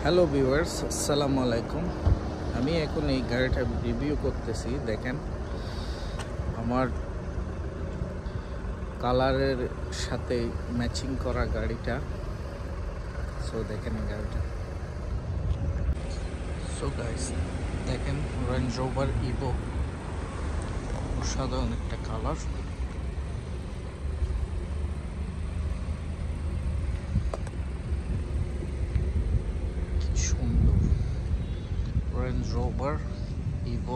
Hello viewers, আসসালামু আলাইকুম। আমি এখন এই গাড়িটা রিভিউ করতেছি। দেখেন আমার কালারের সাথে ম্যাচিং করা গাড়িটা। সো দেখেন এই গাড়িটা। সো গাইস দেখেন রেঞ্জ রোভার ইভো, অসাধারণ একটা কালার। সুন্দর রেঞ্জ রোভার ইভো।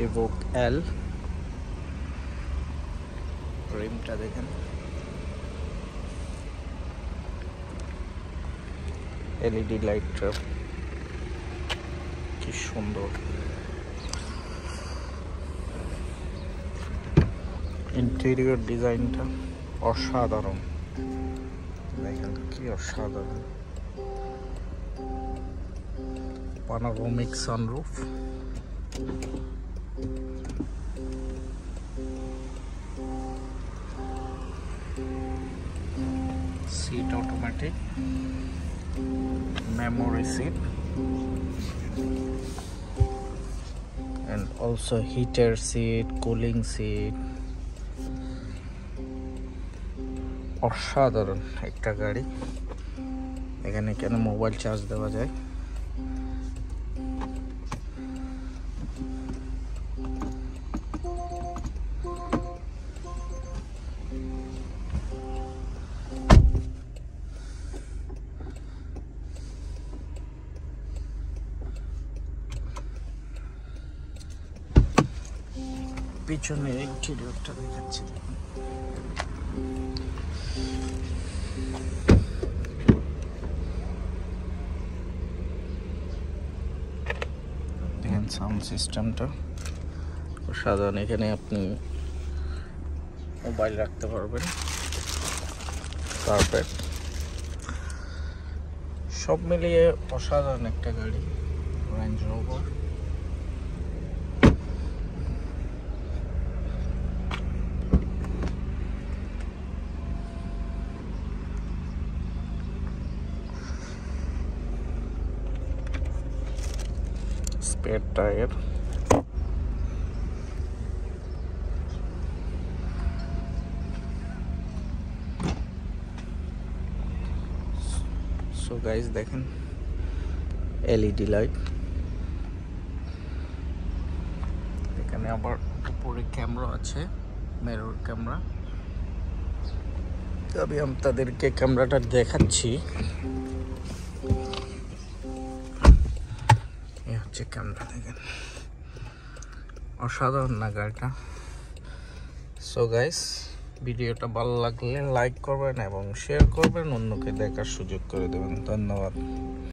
ইভোক এল, রিমটা দেখেন, এলইডি লাইটটা কি সুন্দর। ইন্টেরিয়র ডিজাইনটা অসাধারণ, দেখেন কি অসাধারণ। Panoramic sunroof, seat automatic, memory seat, and also heater seat, cooling seat. অসাধারণ একটা গাড়ি। এখানে কেন মোবাইল চার্জ দেওয়া যায়। পিছনে ইন্টেরিয়রটা দেখাচ্ছি, দেখুন দেখেন সাউন্ড সিস্টেমটা অসাধারণ। এখানে আপনি মোবাইল রাখতে পারবেন। কার্পেট, সব মিলিয়ে অসাধারণ একটা গাড়ি range rover. Spare tyre, so guys দেখেন এলইডি লাইট। এখানে আবার উপরে ক্যামেরা আছে, মিরর ক্যামেরা। আমি আপনাদেরকে ক্যামেরাটা দেখাচ্ছি। এই হচ্ছে ক্যামেরা, দেখেন অসাধারণ না গাড়িটা। সো গাইস ভিডিওটা ভালো লাগলে লাইক করবেন এবং শেয়ার করবেন, অন্যকে দেখার সুযোগ করে দেবেন। ধন্যবাদ।